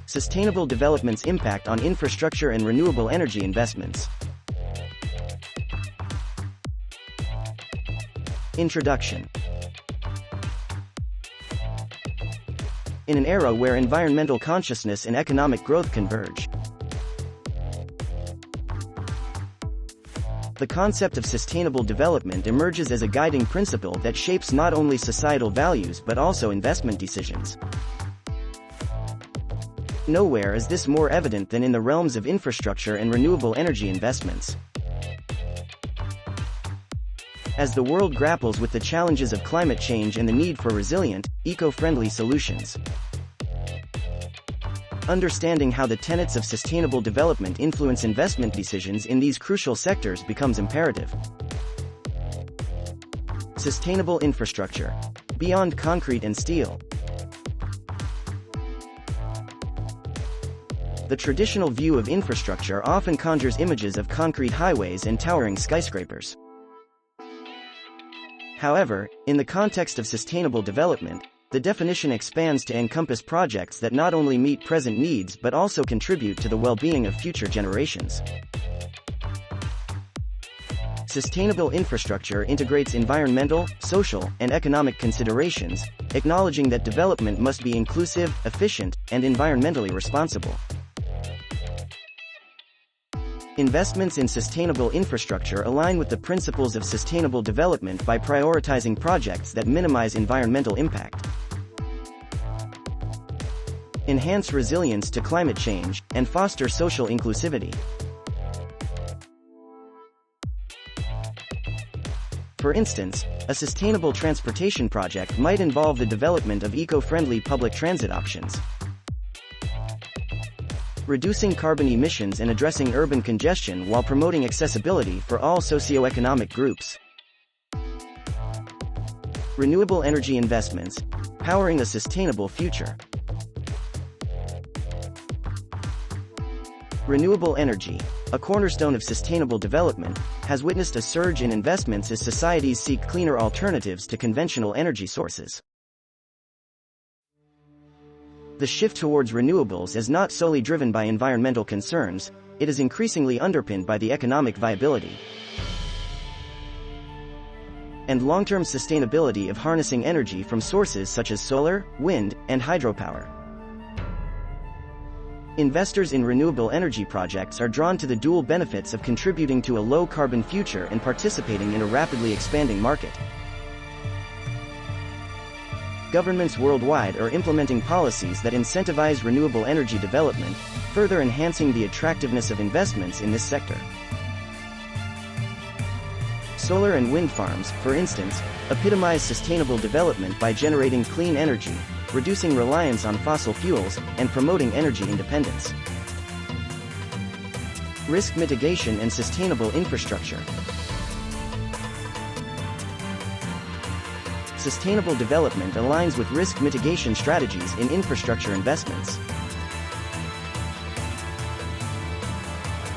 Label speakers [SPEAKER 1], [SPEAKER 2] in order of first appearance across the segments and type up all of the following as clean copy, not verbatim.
[SPEAKER 1] Sustainable development's impact on infrastructure and renewable energy investments. Introduction. In an era where environmental consciousness and economic growth converge, the concept of sustainable development emerges as a guiding principle that shapes not only societal values but also investment decisions. Nowhere is this more evident than in the realms of infrastructure and renewable energy investments. As the world grapples with the challenges of climate change and the need for resilient, eco-friendly solutions, understanding how the tenets of sustainable development influence investment decisions in these crucial sectors becomes imperative. Sustainable infrastructure. Beyond concrete and steel. The traditional view of infrastructure often conjures images of concrete highways and towering skyscrapers. However, in the context of sustainable development, the definition expands to encompass projects that not only meet present needs but also contribute to the well-being of future generations. Sustainable infrastructure integrates environmental, social, and economic considerations, acknowledging that development must be inclusive, efficient, and environmentally responsible. Investments in sustainable infrastructure align with the principles of sustainable development by prioritizing projects that minimize environmental impact, enhance resilience to climate change, and foster social inclusivity. For instance, a sustainable transportation project might involve the development of eco-friendly public transit options, reducing carbon emissions and addressing urban congestion while promoting accessibility for all socioeconomic groups. Renewable energy investments, powering a sustainable future. Renewable energy, a cornerstone of sustainable development, has witnessed a surge in investments as societies seek cleaner alternatives to conventional energy sources. The shift towards renewables is not solely driven by environmental concerns, it is increasingly underpinned by the economic viability and long-term sustainability of harnessing energy from sources such as solar, wind, and hydropower. Investors in renewable energy projects are drawn to the dual benefits of contributing to a low-carbon future and participating in a rapidly expanding market. Governments worldwide are implementing policies that incentivize renewable energy development, further enhancing the attractiveness of investments in this sector. Solar and wind farms, for instance, epitomize sustainable development by generating clean energy, reducing reliance on fossil fuels, and promoting energy independence. Risk mitigation and sustainable infrastructure. Sustainable development aligns with risk mitigation strategies in infrastructure investments.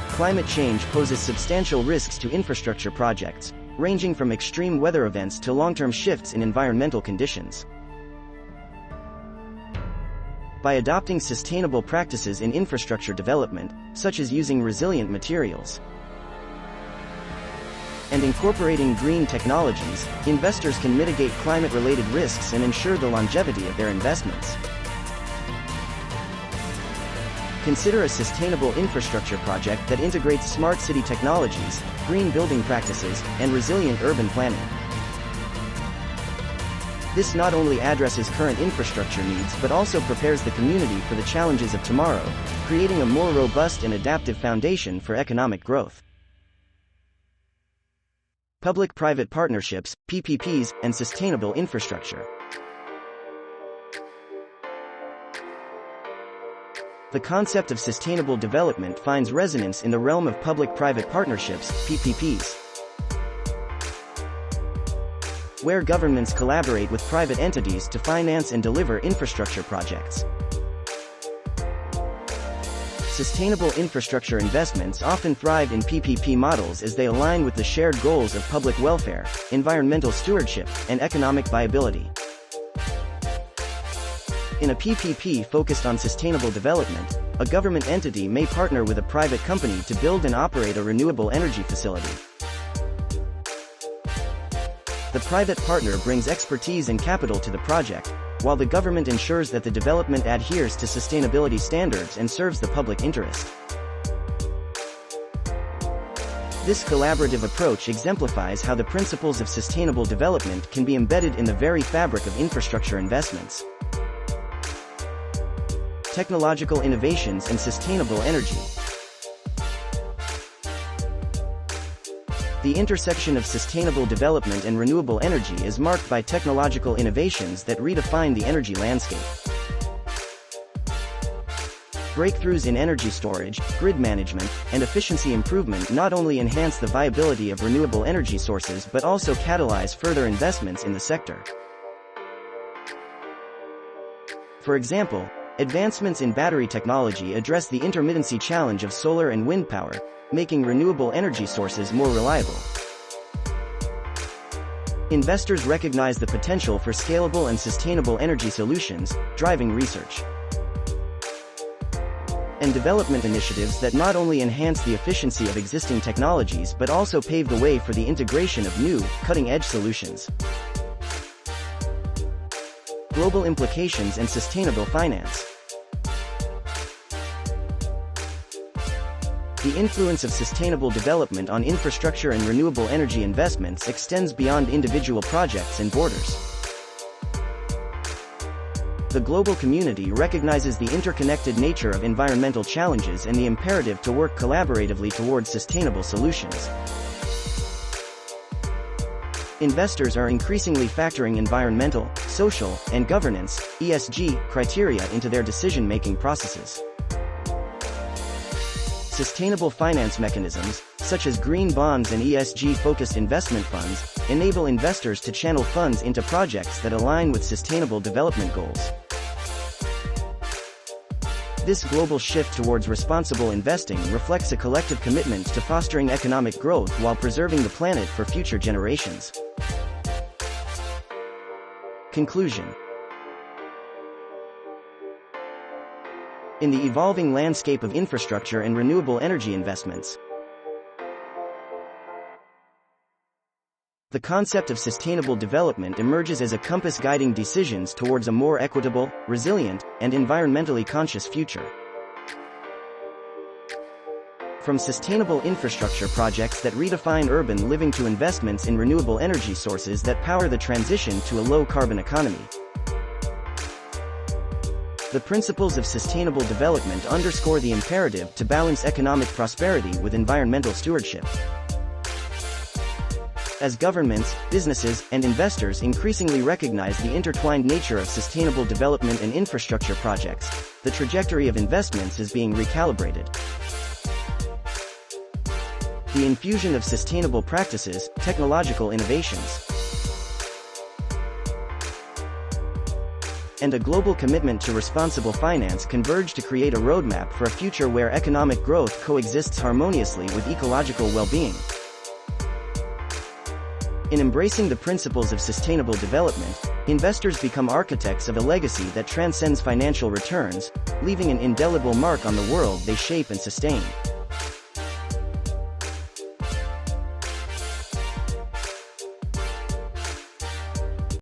[SPEAKER 1] Climate change poses substantial risks to infrastructure projects, ranging from extreme weather events to long-term shifts in environmental conditions. By adopting sustainable practices in infrastructure development, such as using resilient materials and incorporating green technologies, investors can mitigate climate-related risks and ensure the longevity of their investments. Consider a sustainable infrastructure project that integrates smart city technologies, green building practices, and resilient urban planning. This not only addresses current infrastructure needs but also prepares the community for the challenges of tomorrow, creating a more robust and adaptive foundation for economic growth. Public-private partnerships, PPPs, and sustainable infrastructure. The concept of sustainable development finds resonance in the realm of public-private partnerships, PPPs, where governments collaborate with private entities to finance and deliver infrastructure projects. Sustainable infrastructure investments often thrive in PPP models as they align with the shared goals of public welfare, environmental stewardship, and economic viability. In a PPP focused on sustainable development, a government entity may partner with a private company to build and operate a renewable energy facility. The private partner brings expertise and capital to the project, while the government ensures that the development adheres to sustainability standards and serves the public interest. This collaborative approach exemplifies how the principles of sustainable development can be embedded in the very fabric of infrastructure investments. Technological innovations and sustainable energy. The intersection of sustainable development and renewable energy is marked by technological innovations that redefine the energy landscape. Breakthroughs in energy storage, grid management, and efficiency improvement not only enhance the viability of renewable energy sources but also catalyze further investments in the sector. For example, advancements in battery technology address the intermittency challenge of solar and wind power, making renewable energy sources more reliable. Investors recognize the potential for scalable and sustainable energy solutions, driving research and development initiatives that not only enhance the efficiency of existing technologies but also pave the way for the integration of new, cutting-edge solutions. Global implications and sustainable finance. The influence of sustainable development on infrastructure and renewable energy investments extends beyond individual projects and borders. The global community recognizes the interconnected nature of environmental challenges and the imperative to work collaboratively towards sustainable solutions. Investors are increasingly factoring environmental, social, and governance (ESG) criteria into their decision-making processes. Sustainable finance mechanisms, such as green bonds and ESG-focused investment funds, enable investors to channel funds into projects that align with sustainable development goals. This global shift towards responsible investing reflects a collective commitment to fostering economic growth while preserving the planet for future generations. Conclusion. In the evolving landscape of infrastructure and renewable energy investments, the concept of sustainable development emerges as a compass guiding decisions towards a more equitable, resilient, and environmentally conscious future. From sustainable infrastructure projects that redefine urban living to investments in renewable energy sources that power the transition to a low-carbon economy, the principles of sustainable development underscore the imperative to balance economic prosperity with environmental stewardship. As governments, businesses, and investors increasingly recognize the intertwined nature of sustainable development and infrastructure projects, the trajectory of investments is being recalibrated. The infusion of sustainable practices, technological innovations, and a global commitment to responsible finance converge to create a roadmap for a future where economic growth coexists harmoniously with ecological well-being. In embracing the principles of sustainable development, investors become architects of a legacy that transcends financial returns, leaving an indelible mark on the world they shape and sustain.